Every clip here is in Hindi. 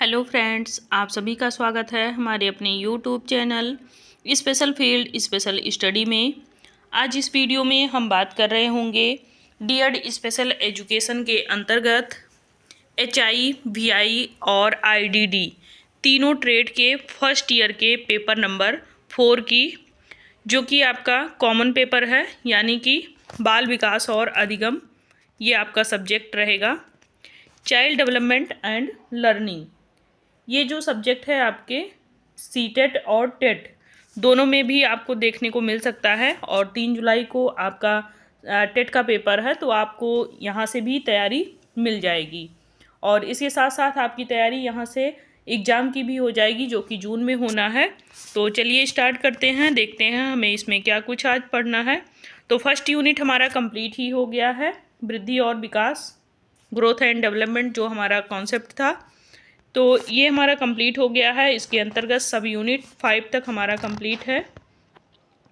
हेलो फ्रेंड्स, आप सभी का स्वागत है हमारे अपने YouTube channel special field special study में। आज इस वीडियो में हम बात कर रहे होंगे डीएड स्पेशल एजुकेशन के अंतर्गत एचआई, वीआई और आईडीडी तीनों ट्रेड के फर्स्ट ईयर के पेपर नंबर 4 की, जो कि आपका कॉमन पेपर है, यानी कि बाल विकास और अधिगम, ये आपका सब्जेक्ट रहेगा। चाइल्ड डेवलपमेंट एंड लर्निंग, ये जो सब्जेक्ट है आपके सीटेट और टेट दोनों में भी आपको देखने को मिल सकता है। और 3 जुलाई को आपका टेट का पेपर है, तो आपको यहाँ से भी तैयारी मिल जाएगी। और इसके साथ साथ आपकी तैयारी यहाँ से एग्ज़ाम की भी हो जाएगी, जो कि जून में होना है। तो चलिए स्टार्ट करते हैं, देखते हैं हमें इसमें क्या कुछ आज पढ़ना है। तो फर्स्ट यूनिट हमारा कंप्लीट ही हो गया है, वृद्धि और विकास, ग्रोथ एंड डेवलपमेंट, जो हमारा कॉन्सेप्ट था, तो ये हमारा कंप्लीट हो गया है। इसके अंतर्गत सब यूनिट 5 तक हमारा कंप्लीट है।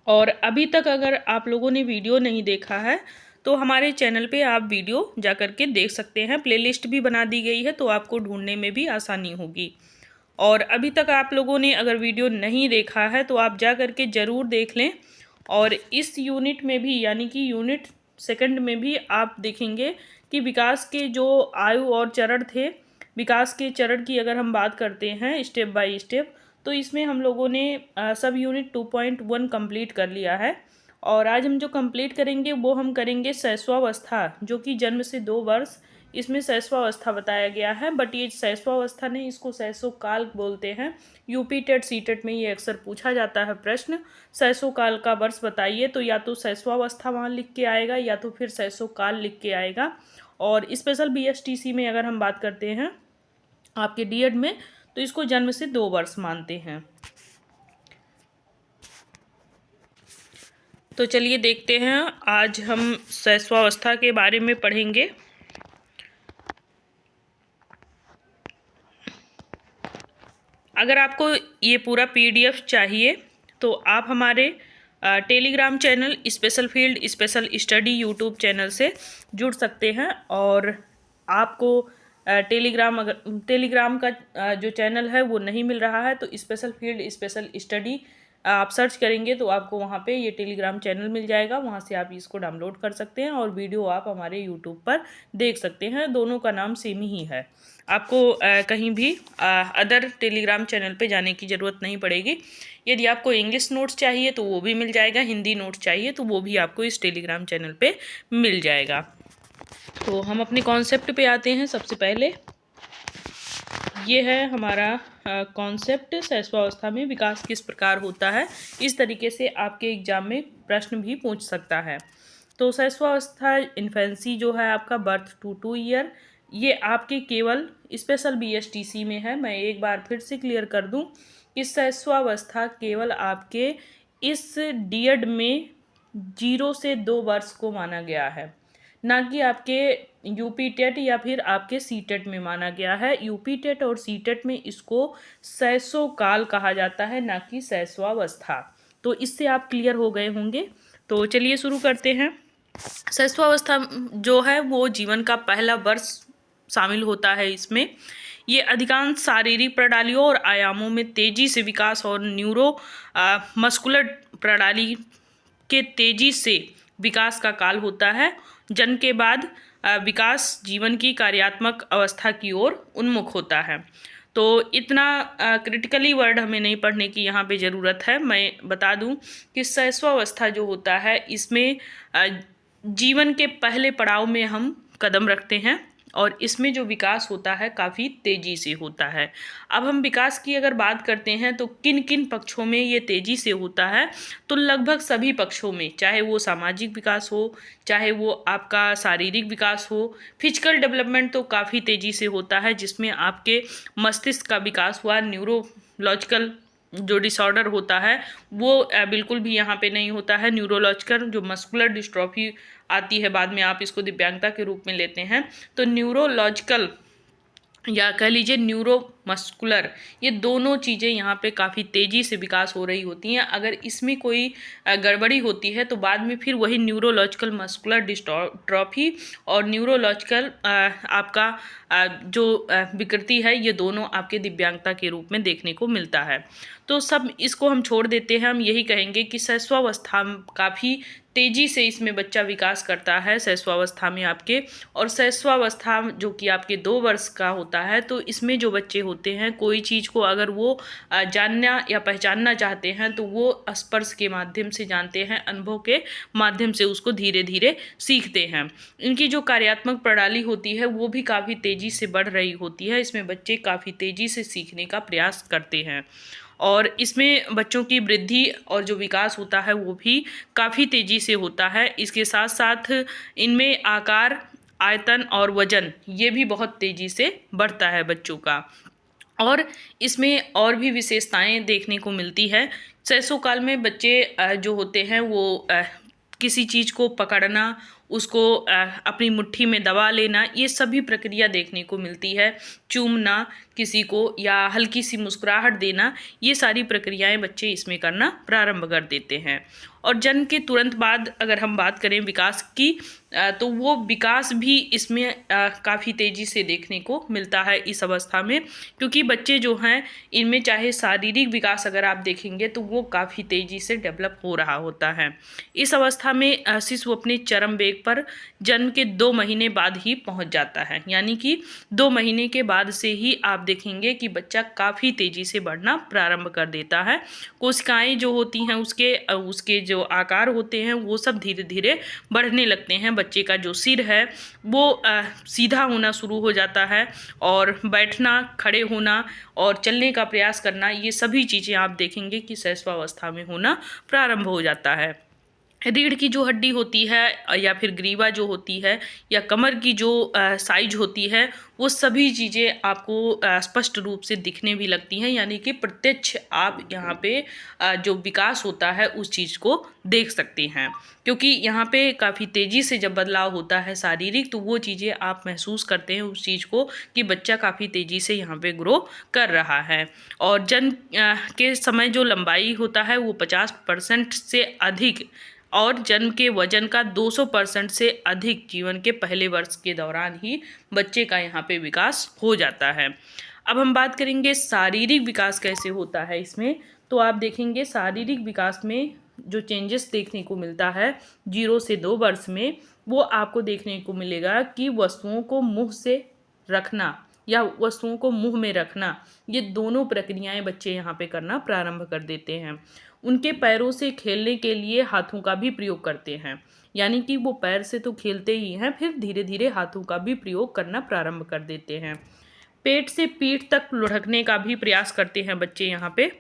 और अभी तक अगर आप लोगों ने वीडियो नहीं देखा है तो हमारे चैनल पे आप वीडियो जा कर के देख सकते हैं। प्लेलिस्ट भी बना दी गई है, तो आपको ढूंढने में भी आसानी होगी। और अभी तक आप लोगों ने अगर वीडियो नहीं देखा है तो आप जा कर के ज़रूर देख लें। और इस यूनिट में भी, यानी कि यूनिट सेकंड में भी, आप देखेंगे कि विकास के जो आयु और चरण थे, विकास के चरण की अगर हम बात करते हैं स्टेप बाय स्टेप, तो इसमें हम लोगों ने सब यूनिट 2.1 कंप्लीट कर लिया है। और आज हम जो कंप्लीट करेंगे वो हम करेंगे शैशवावस्था, जो कि जन्म से 2 वर्ष, इसमें शैशवावस्था बताया गया है। बट ये शैशवावस्था नहीं, इसको शैशवकाल बोलते हैं। यूपी टेट सीटेट में ये अक्सर पूछा जाता है प्रश्न, शैशवकाल का वर्ष बताइए, तो या तो शैशवावस्था वहाँ लिख के आएगा या तो फिर शैशवकाल लिख के आएगा। और स्पेशल बीएसटीसी में अगर हम बात करते हैं आपके डीएड में, तो इसको जन्म से 2 वर्ष मानते हैं। तो चलिए देखते हैं, आज हम शैशवावस्था के बारे में पढ़ेंगे। अगर आपको ये पूरा पीडीएफ चाहिए तो आप हमारे Telegram channel special field special study YouTube channel से जुड़ सकते हैं। और आपको टेलीग्राम का जो चैनल है वो नहीं मिल रहा है, तो स्पेशल फील्ड स्पेशल स्टडी आप सर्च करेंगे तो आपको वहाँ पे ये टेलीग्राम चैनल मिल जाएगा। वहाँ से आप इसको डाउनलोड कर सकते हैं और वीडियो आप हमारे यूट्यूब पर देख सकते हैं। दोनों का नाम सेम ही है। आपको कहीं भी अदर टेलीग्राम चैनल पे जाने की ज़रूरत नहीं पड़ेगी। यदि आपको इंग्लिश नोट्स चाहिए तो वो भी मिल जाएगा, हिंदी नोट्स चाहिए तो वो भी आपको इस टेलीग्राम चैनल पे मिल जाएगा। तो हम अपने कॉन्सेप्ट पे आते हैं। सबसे पहले ये है हमारा कॉन्सेप्ट, शैशवावस्था में विकास किस प्रकार होता है। इस तरीके से आपके एग्जाम में प्रश्न भी पूछ सकता है। तो शैशवावस्था इन्फेंसी जो है आपका बर्थ टू 2 ईयर, ये आपके केवल स्पेशल बीएसटीसी में है। मैं एक बार फिर से क्लियर कर दूं कि शैशवावस्था केवल आपके इस डीएड में 0 से 2 वर्ष को माना गया है, ना कि आपके यूपी टेट या फिर आपके सीटेट में माना गया है। यूपी टेट और सीटेट में इसको शैशवकाल कहा जाता है, ना कि शैशवावस्था। तो इससे आप क्लियर हो गए होंगे। तो चलिए शुरू करते हैं। शैशवावस्था जो है वो जीवन का पहला वर्ष शामिल होता है। इसमें ये अधिकांश शारीरिक प्रणालियों और आयामों में तेजी से विकास और न्यूरो मस्कुलर प्रणाली के तेजी से विकास का काल होता है। जन्म के बाद विकास जीवन की कार्यात्मक अवस्था की ओर उन्मुख होता है। तो इतना क्रिटिकली वर्ड हमें नहीं पढ़ने की यहाँ पे ज़रूरत है। मैं बता दूँ कि शैशवावस्था जो होता है इसमें जीवन के पहले पड़ाव में हम कदम रखते हैं और इसमें जो विकास होता है काफ़ी तेज़ी से होता है। अब हम विकास की अगर बात करते हैं तो किन किन पक्षों में ये तेज़ी से होता है, तो लगभग सभी पक्षों में, चाहे वो सामाजिक विकास हो, चाहे वो आपका शारीरिक विकास हो। फिजिकल डेवलपमेंट तो काफ़ी तेज़ी से होता है, जिसमें आपके मस्तिष्क का विकास हुआ। न्यूरोलॉजिकल जो डिसऑर्डर होता है वो बिल्कुल भी यहाँ पे नहीं होता है। न्यूरोलॉजिकल जो मस्कुलर डिस्ट्रॉफी आती है, बाद में आप इसको दिव्यांगता के रूप में लेते हैं, तो न्यूरोलॉजिकल या कह लीजिए न्यूरो मस्कुलर, ये दोनों चीज़ें यहाँ पे काफ़ी तेज़ी से विकास हो रही होती हैं। अगर इसमें कोई गड़बड़ी होती है तो बाद में फिर वही न्यूरोलॉजिकल मस्कुलर डिस्ट्रॉफी और न्यूरोलॉजिकल आपका जो विकृति है, ये दोनों आपके दिव्यांगता के रूप में देखने को मिलता है। तो सब इसको हम छोड़ देते हैं। हम यही कहेंगे कि शैशवावस्था काफ़ी तेज़ी से इसमें बच्चा विकास करता है शैशवावस्था में आपके। और शैशवावस्था जो कि आपके 2 वर्ष का होता है, तो इसमें जो बच्चे होते हैं कोई चीज़ को अगर वो जानना या पहचानना चाहते हैं तो वो स्पर्श के माध्यम से जानते हैं, अनुभव के माध्यम से उसको धीरे धीरे सीखते हैं। इनकी जो कार्यात्मक प्रणाली होती है वो भी काफ़ी तेज़ी से बढ़ रही होती है। इसमें बच्चे काफ़ी तेज़ी से सीखने का प्रयास करते हैं और इसमें बच्चों की वृद्धि और जो विकास होता है वो भी काफ़ी तेज़ी से होता है। इसके साथ साथ इनमें आकार, आयतन और वजन ये भी बहुत तेज़ी से बढ़ता है बच्चों का। और इसमें और भी विशेषताएं देखने को मिलती है। शैशवकाल में बच्चे जो होते हैं वो किसी चीज़ को पकड़ना, उसको अपनी मुट्ठी में दबा लेना, ये सभी प्रक्रिया देखने को मिलती है। चूमना किसी को या हल्की सी मुस्कुराहट देना, ये सारी प्रक्रियाएं बच्चे इसमें करना प्रारंभ कर देते हैं। और जन्म के तुरंत बाद अगर हम बात करें विकास की, तो वो विकास भी इसमें काफ़ी तेज़ी से देखने को मिलता है इस अवस्था में। क्योंकि बच्चे जो हैं इनमें चाहे शारीरिक विकास अगर आप देखेंगे तो वो काफ़ी तेज़ी से डेवलप हो रहा होता है। इस अवस्था में शिशु अपने चरम वेग पर जन्म के 2 महीने बाद ही पहुंच जाता है। यानी कि 2 महीने के बाद से ही आप देखेंगे कि बच्चा काफ़ी तेज़ी से बढ़ना प्रारंभ कर देता है। कोशिकाएं जो होती हैं उसके जो आकार होते हैं वो सब धीरे धीरे बढ़ने लगते हैं। बच्चे का जो सिर है वो सीधा होना शुरू हो जाता है और बैठना, खड़े होना और चलने का प्रयास करना, ये सभी चीज़ें आप देखेंगे कि शैशवावस्था में होना प्रारंभ हो जाता है। रीढ़ की जो हड्डी होती है या फिर ग्रीवा जो होती है या कमर की जो साइज होती है, वो सभी चीज़ें आपको स्पष्ट रूप से दिखने भी लगती हैं। यानी कि प्रत्यक्ष आप यहाँ पे जो विकास होता है उस चीज़ को देख सकते हैं। क्योंकि यहाँ पे काफ़ी तेज़ी से जब बदलाव होता है शारीरिक, तो वो चीज़ें आप महसूस करते हैं उस चीज़ को कि बच्चा काफ़ी तेज़ी से यहाँ पे ग्रो कर रहा है। और जन्म के समय जो लंबाई होता है वो 50% से अधिक और जन्म के वजन का 200% से अधिक जीवन के पहले वर्ष के दौरान ही बच्चे का यहाँ पे विकास हो जाता है। अब हम बात करेंगे शारीरिक विकास कैसे होता है इसमें। तो आप देखेंगे शारीरिक विकास में जो चेंजेस देखने को मिलता है 0 से 2 वर्ष में, वो आपको देखने को मिलेगा कि वस्तुओं को मुंह से रखना या वस्तुओं को मुंह में रखना, ये दोनों प्रक्रियाएं बच्चे यहाँ पे करना प्रारंभ कर देते हैं। उनके पैरों से खेलने के लिए हाथों का भी प्रयोग करते हैं। यानी कि वो पैर से तो खेलते ही हैं, फिर धीरे धीरे हाथों का भी प्रयोग करना प्रारंभ कर देते हैं। पेट से पीठ तक लुढ़कने का भी प्रयास करते हैं बच्चे यहाँ पे,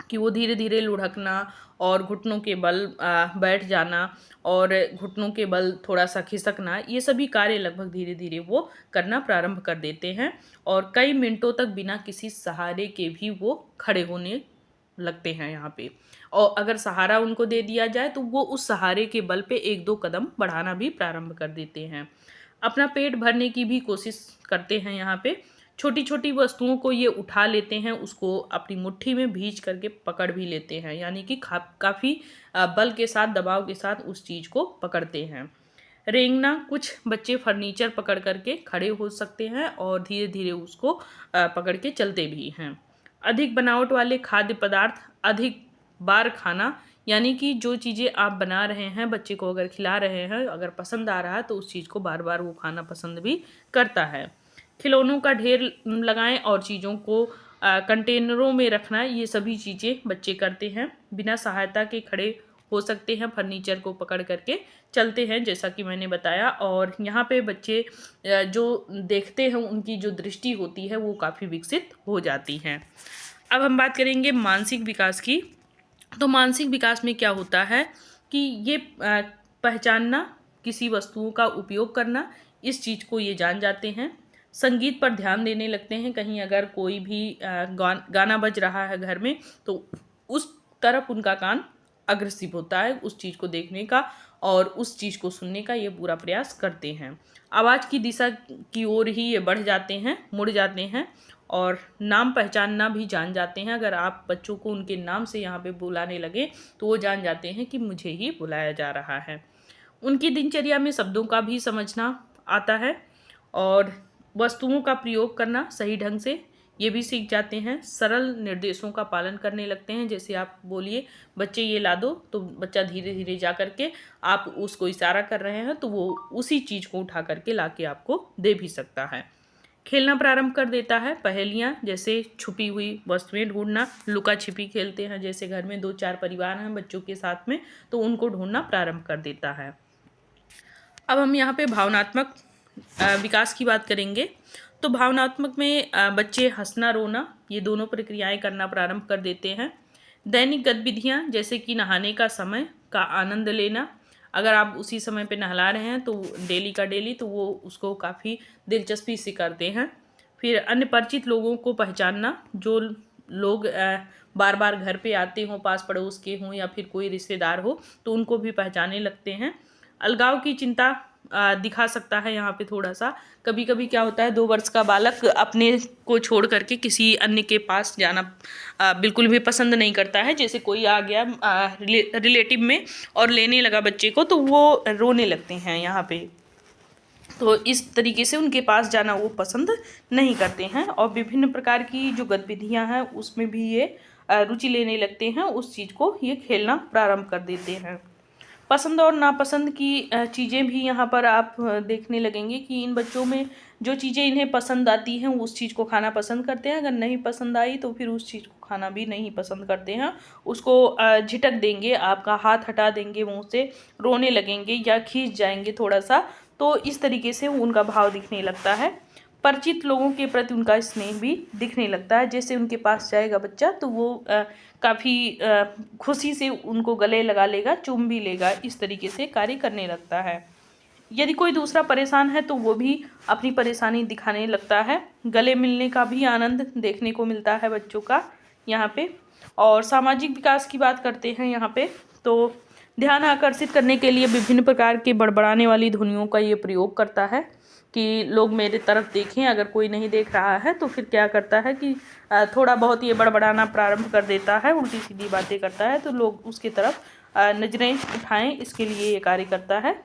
कि वो धीरे धीरे लुढ़कना और घुटनों के बल बैठ जाना और घुटनों के बल थोड़ा सा खिसकना, ये सभी कार्य लगभग धीरे धीरे वो करना प्रारंभ कर देते हैं। और कई मिनटों तक बिना किसी सहारे के भी वो खड़े होने लगते हैं यहाँ पे। और अगर सहारा उनको दे दिया जाए तो वो उस सहारे के बल पे 1-2 कदम बढ़ाना भी प्रारंभ कर देते हैं। अपना पेट भरने की भी कोशिश करते हैं यहाँ पे। छोटी छोटी वस्तुओं को ये उठा लेते हैं, उसको अपनी मुट्ठी में भींच करके पकड़ भी लेते हैं। यानी कि काफ़ी बल के साथ, दबाव के साथ उस चीज़ को पकड़ते हैं। रेंगना, कुछ बच्चे फर्नीचर पकड़ करके खड़े हो सकते हैं और धीरे धीरे उसको पकड़ के चलते भी हैं। अधिक बनावट वाले खाद्य पदार्थ अधिक बार खाना, यानी कि जो चीज़ें आप बना रहे हैं बच्चे को अगर खिला रहे हैं, अगर पसंद आ रहा है तो उस चीज़ को बार बार वो खाना पसंद भी करता है। खिलौनों का ढेर लगाएं और चीज़ों को कंटेनरों में रखना, ये सभी चीज़ें बच्चे करते हैं। बिना सहायता के खड़े हो सकते हैं, फर्नीचर को पकड़ करके चलते हैं जैसा कि मैंने बताया। और यहाँ पे बच्चे जो देखते हैं उनकी जो दृष्टि होती है वो काफ़ी विकसित हो जाती हैं। अब हम बात करेंगे मानसिक विकास की। तो मानसिक विकास में क्या होता है कि ये पहचानना, किसी वस्तुओं का उपयोग करना, इस चीज़ को ये जान जाते हैं। संगीत पर ध्यान देने लगते हैं। कहीं अगर कोई भी गाना बज रहा है घर में तो उस तरफ उनका कान अग्रसिव होता है उस चीज़ को देखने का। और उस चीज़ को सुनने का ये पूरा प्रयास करते हैं। आवाज़ की दिशा की ओर ही ये बढ़ जाते हैं, मुड़ जाते हैं और नाम पहचानना भी जान जाते हैं। अगर आप बच्चों को उनके नाम से यहाँ पे बुलाने लगे तो वो जान जाते हैं कि मुझे ही बुलाया जा रहा है। उनकी दिनचर्या में शब्दों का भी समझना आता है और वस्तुओं का प्रयोग करना सही ढंग से ये भी सीख जाते हैं। सरल निर्देशों का पालन करने लगते हैं। जैसे आप बोलिए बच्चे ये ला दो, तो बच्चा धीरे धीरे जा करके, आप उसको इशारा कर रहे हैं तो वो उसी चीज़ को उठा करके ला के आपको दे भी सकता है। खेलना प्रारंभ कर देता है। पहेलियाँ जैसे छुपी हुई वस्तुएं ढूंढना, लुका छिपी खेलते हैं। जैसे घर में 2-4 परिवार हैं बच्चों के साथ में, तो उनको ढूंढना प्रारंभ कर देता है। अब हम यहाँ पे भावनात्मक विकास की बात करेंगे। तो भावनात्मक में बच्चे हंसना रोना ये दोनों प्रक्रियाएं करना प्रारंभ कर देते हैं। दैनिक गतिविधियाँ जैसे कि नहाने का समय का आनंद लेना, अगर आप उसी समय पे नहला रहे हैं तो डेली का डेली, तो वो उसको काफ़ी दिलचस्पी से करते हैं। फिर अन्य परिचित लोगों को पहचानना, जो लोग बार बार घर पे आते हों, पास पड़ोस के हों या फिर कोई रिश्तेदार हो, तो उनको भी पहचानने लगते हैं। अलगाव की चिंता दिखा सकता है यहाँ पे थोड़ा सा। कभी कभी क्या होता है, 2 वर्ष का बालक अपने को छोड़ करके किसी अन्य के पास जाना बिल्कुल भी पसंद नहीं करता है। जैसे कोई आ गया रिलेटिव में और लेने लगा बच्चे को, तो वो रोने लगते हैं यहाँ पे। तो इस तरीके से उनके पास जाना वो पसंद नहीं करते हैं। और विभिन्न प्रकार की जो गतिविधियाँ हैं उसमें भी ये रुचि लेने लगते हैं, उस चीज़ को ये खेलना प्रारंभ कर देते हैं। पसंद और नापसंद की चीज़ें भी यहाँ पर आप देखने लगेंगे कि इन बच्चों में जो चीज़ें इन्हें पसंद आती हैं उस चीज़ को खाना पसंद करते हैं। अगर नहीं पसंद आई तो फिर उस चीज़ को खाना भी नहीं पसंद करते हैं, उसको झिटक देंगे, आपका हाथ हटा देंगे मुंह से, रोने लगेंगे या खींच जाएंगे थोड़ा सा। तो इस तरीके से उनका भाव दिखने लगता है। परिचित लोगों के प्रति उनका स्नेह भी दिखने लगता है। जैसे उनके पास जाएगा बच्चा तो वो काफ़ी खुशी से उनको गले लगा लेगा, चूम भी लेगा, इस तरीके से कार्य करने लगता है। यदि कोई दूसरा परेशान है तो वो भी अपनी परेशानी दिखाने लगता है। गले मिलने का भी आनंद देखने को मिलता है बच्चों का यहाँ पे। और सामाजिक विकास की बात करते हैं यहाँ पे, तो ध्यान आकर्षित करने के लिए विभिन्न प्रकार के बड़बड़ाने वाली ध्वनियों का ये प्रयोग करता है कि लोग मेरे तरफ देखें। अगर कोई नहीं देख रहा है तो फिर क्या करता है कि थोड़ा बहुत ये बड़बड़ाना प्रारंभ कर देता है, उल्टी सीधी बातें करता है, तो लोग उसकी तरफ नज़रें उठाएं, इसके लिए ये कार्य करता है।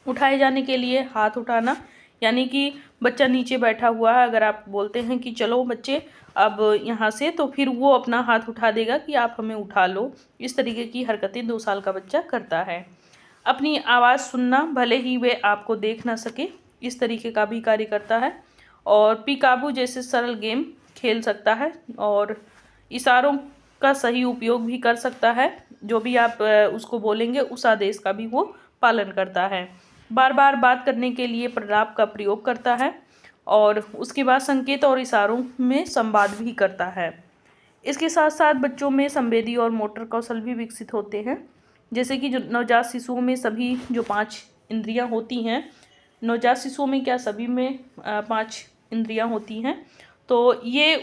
उठाए जाने के लिए हाथ उठाना, यानी कि बच्चा नीचे बैठा हुआ है, अगर आप बोलते हैं कि चलो बच्चे अब यहाँ से, तो फिर वो अपना हाथ उठा देगा कि आप हमें उठा लो। इस तरीके की हरकतें 2 साल का बच्चा करता है। अपनी आवाज़ सुनना, भले ही वे आपको देख ना सके, इस तरीके का भी कार्य करता है। और पीकाबू जैसे सरल गेम खेल सकता है और इशारों का सही उपयोग भी कर सकता है। जो भी आप उसको बोलेंगे उस आदेश का भी वो पालन करता है। बार बार बात करने के लिए प्रलाप का प्रयोग करता है और उसके बाद संकेत और इशारों में संवाद भी करता है। इसके साथ साथ बच्चों में संवेदी और मोटर कौशल भी विकसित होते हैं। जैसे कि जो नवजात शिशुओं में सभी जो 5 इंद्रियां होती हैं, नवजात शिशुओं में क्या सभी में 5 इंद्रियां होती हैं, तो ये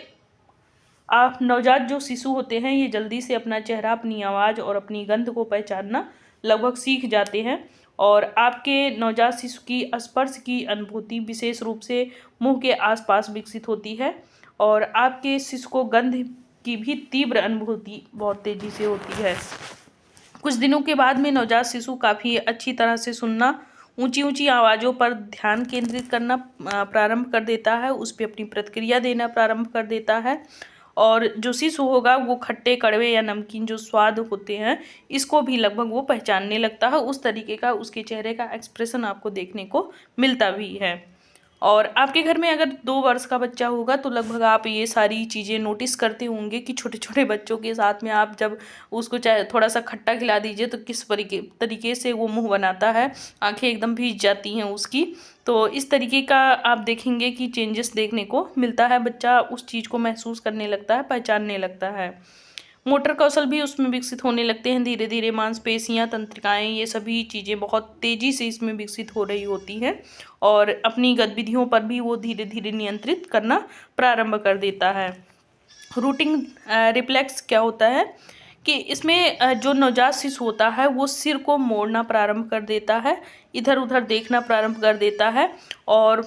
नवजात जो शिशु होते हैं ये जल्दी से अपना चेहरा, अपनी आवाज़ और अपनी गंध को पहचानना लगभग सीख जाते हैं। और आपके नवजात शिशु की स्पर्श की अनुभूति विशेष रूप से मुंह के आसपास विकसित होती है और आपके शिशु को गंध की भी तीव्र अनुभूति बहुत तेज़ी से होती है। कुछ दिनों के बाद में नवजात शिशु काफ़ी अच्छी तरह से सुनना, ऊंची ऊंची आवाज़ों पर ध्यान केंद्रित करना प्रारंभ कर देता है, उस पर अपनी प्रतिक्रिया देना प्रारंभ कर देता है। और जो शिशु होगा वो खट्टे, कड़वे या नमकीन जो स्वाद होते हैं इसको भी लगभग वो पहचानने लगता है। उस तरीके का उसके चेहरे का एक्सप्रेशन आपको देखने को मिलता भी है। और आपके घर में अगर 2 वर्ष का बच्चा होगा तो लगभग आप ये सारी चीज़ें नोटिस करते होंगे कि छोटे छोटे बच्चों के साथ में आप जब उसको चाहे थोड़ा सा खट्टा खिला दीजिए तो किस तरीके से वो मुंह बनाता है, आंखें एकदम भीग जाती हैं उसकी। तो इस तरीके का आप देखेंगे कि चेंजेस देखने को मिलता है। बच्चा उस चीज़ को महसूस करने लगता है, पहचानने लगता है। मोटर कौशल भी उसमें विकसित होने लगते हैं धीरे धीरे। मांसपेशियां, तंत्रिकाएं, ये सभी चीज़ें बहुत तेज़ी से इसमें विकसित हो रही होती हैं और अपनी गतिविधियों पर भी वो धीरे धीरे नियंत्रित करना प्रारंभ कर देता है। रूटिंग रिफ्लेक्स क्या होता है कि इसमें जो नवजात शिशु होता है वो सिर को मोड़ना प्रारंभ कर देता है, इधर उधर देखना प्रारंभ कर देता है और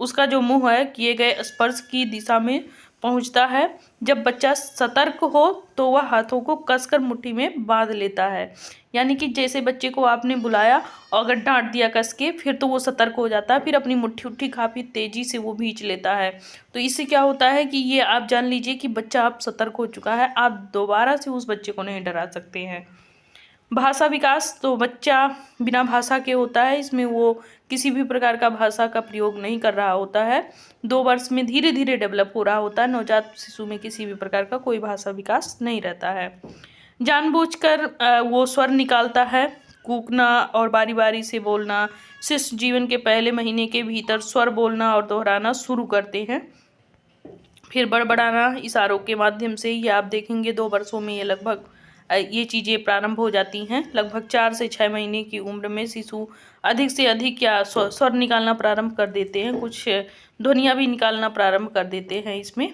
उसका जो मुंह है किए गए स्पर्श की दिशा में पहुंचता है। जब बच्चा सतर्क हो तो वह हाथों को कसकर मुट्ठी में बांध लेता है। यानी कि जैसे बच्चे को आपने बुलाया और अगर डांट दिया कस के, फिर तो वो सतर्क हो जाता है, फिर अपनी मुट्ठी उट्ठी काफ़ी तेजी से वो भींच लेता है। तो इससे क्या होता है कि ये आप जान लीजिए कि बच्चा अब सतर्क हो चुका है, आप दोबारा से उस बच्चे को नहीं डरा सकते हैं। भाषा विकास, तो बच्चा बिना भाषा के होता है, इसमें वो किसी भी प्रकार का भाषा का प्रयोग नहीं कर रहा होता है। 2 वर्ष में धीरे धीरे डेवलप हो रहा होता है। नवजात शिशु में किसी भी प्रकार का कोई भाषा विकास नहीं रहता है। जानबूझकर वो स्वर निकालता है, कूकना और बारी बारी से बोलना। शिशु जीवन के पहले महीने के भीतर स्वर बोलना और दोहराना शुरू करते हैं। फिर बड़बड़ाना इशारों के माध्यम से, ये आप देखेंगे 2 वर्षों में ये लगभग ये चीज़ें प्रारंभ हो जाती हैं। लगभग 4 से 6 महीने की उम्र में शिशु अधिक से अधिक या स्वर निकालना प्रारंभ कर देते हैं, कुछ ध्वनियाँ भी निकालना प्रारंभ कर देते हैं इसमें।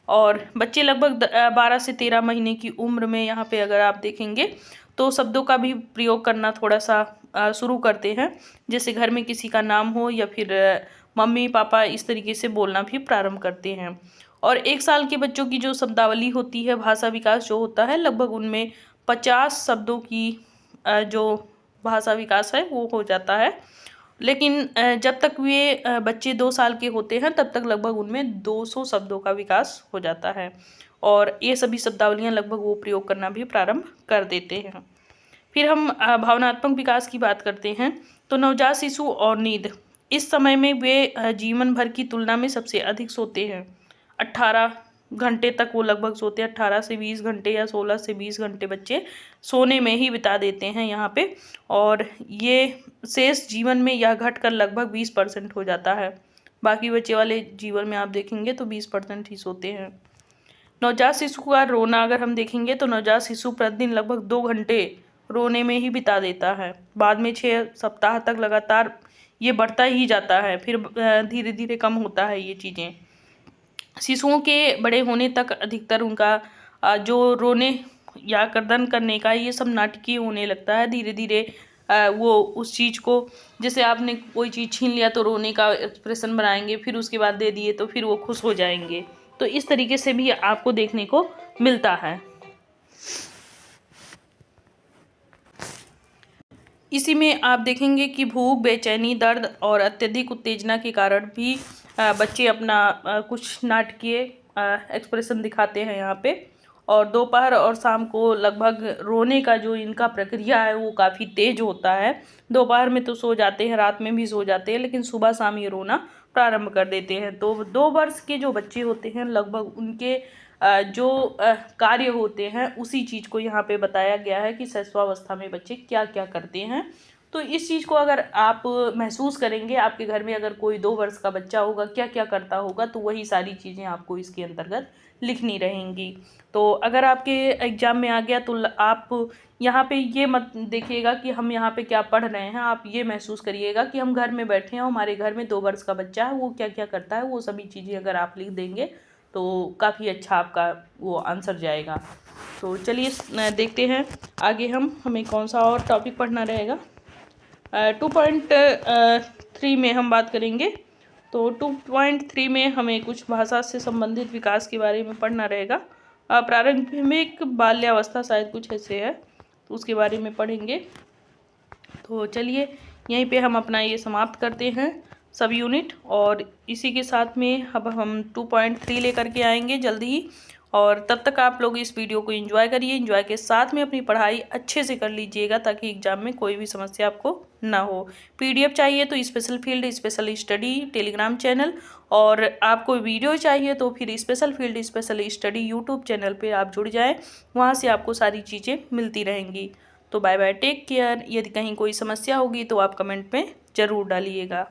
और बच्चे लगभग 12 से 13 महीने की उम्र में यहाँ पे अगर आप देखेंगे तो शब्दों का भी प्रयोग करना थोड़ा सा शुरू करते हैं। जैसे घर में किसी का नाम हो या फिर मम्मी पापा, इस तरीके से बोलना भी प्रारंभ करते हैं। और 1 साल के बच्चों की जो शब्दावली होती है, भाषा विकास जो होता है, लगभग उनमें 50 शब्दों की जो भाषा विकास है वो हो जाता है। लेकिन जब तक वे बच्चे 2 साल के होते हैं तब तक लगभग उनमें 200 शब्दों का विकास हो जाता है और ये सभी शब्दावलियाँ लगभग वो प्रयोग करना भी प्रारंभ कर देते हैं। फिर हम भावनात्मक विकास की बात करते हैं। तो नवजात शिशु और नींद, इस समय में वे जीवन भर की तुलना में सबसे अधिक सोते हैं। 18 घंटे तक वो लगभग सोते हैं। 18 से 20 घंटे या 16 से 20 घंटे बच्चे सोने में ही बिता देते हैं यहाँ पे। और ये शेष जीवन में यह घटकर लगभग 20% हो जाता है। बाकी बचे वाले जीवन में आप देखेंगे तो 20% ही सोते हैं। नवजात शिशु का रोना अगर हम देखेंगे तो नवजात शिशु प्रतिदिन लगभग 2 घंटे रोने में ही बिता देता है। बाद में 6 सप्ताह तक लगातार ये बढ़ता ही जाता है, फिर धीरे धीरे कम होता है ये चीज़ें। शिशुओं के बड़े होने तक अधिकतर उनका जो रोने या कर्दन करने का ये सब नाटकीय होने लगता है। धीरे धीरे वो उस चीज़ को, जैसे आपने कोई चीज़ छीन लिया तो रोने का एक्सप्रेशन बनाएंगे, फिर उसके बाद दे दिए तो फिर वो खुश हो जाएंगे। तो इस तरीके से भी आपको देखने को मिलता है। इसी में आप देखेंगे कि भूख, बेचैनी, दर्द और अत्यधिक उत्तेजना के कारण भी बच्चे अपना कुछ नाटकीय एक्सप्रेशन दिखाते हैं यहाँ पे। और दोपहर और शाम को लगभग रोने का जो इनका प्रक्रिया है वो काफ़ी तेज होता है। दोपहर में तो सो जाते हैं, रात में भी सो जाते हैं, लेकिन सुबह शाम ये रोना प्रारंभ कर देते हैं। तो 2 वर्ष के जो बच्चे होते हैं लगभग उनके जो कार्य होते हैं उसी चीज़ को यहाँ पे बताया गया है कि शैशवावस्था में बच्चे क्या क्या करते हैं। तो इस चीज़ को अगर आप महसूस करेंगे, आपके घर में अगर कोई 2 वर्ष का बच्चा होगा क्या क्या करता होगा, तो वही सारी चीज़ें आपको इसके अंतर्गत लिखनी रहेंगी। तो अगर आपके एग्ज़ाम में आ गया तो आप यहाँ पे ये मत देखिएगा कि हम यहाँ पे क्या पढ़ रहे हैं, आप ये महसूस करिएगा कि हम घर में बैठे हैं, हमारे घर में 2 वर्ष का बच्चा है, वो क्या क्या करता है, वो सभी चीज़ें अगर आप लिख देंगे तो काफ़ी अच्छा आपका वो आंसर जाएगा। तो चलिए देखते हैं आगे हमें कौन सा और टॉपिक पढ़ना रहेगा। 2.3 में हम बात करेंगे। तो 2.3 में हमें कुछ भाषा से संबंधित विकास के बारे में पढ़ना रहेगा। प्रारंभिक बाल्यावस्था शायद कुछ ऐसे है, तो उसके बारे में पढ़ेंगे। तो चलिए यहीं पे हम अपना ये समाप्त करते हैं सब यूनिट, और इसी के साथ में अब हम 2.3 लेकर के आएंगे जल्दी ही। और तब तक आप लोग इस वीडियो को एंजॉय करिए, एंजॉय के साथ में अपनी पढ़ाई अच्छे से कर लीजिएगा ताकि एग्जाम में कोई भी समस्या आपको ना हो। पीडीएफ चाहिए तो special field special study Telegram channel, और आपको वीडियो चाहिए तो फिर special field special study YouTube channel पे आप जुड़ जाएं, वहाँ से आपको सारी चीज़ें मिलती रहेंगी। तो बाय बाय, टेक केयर। यदि कहीं कोई समस्या होगी तो आप कमेंट में ज़रूर डालिएगा।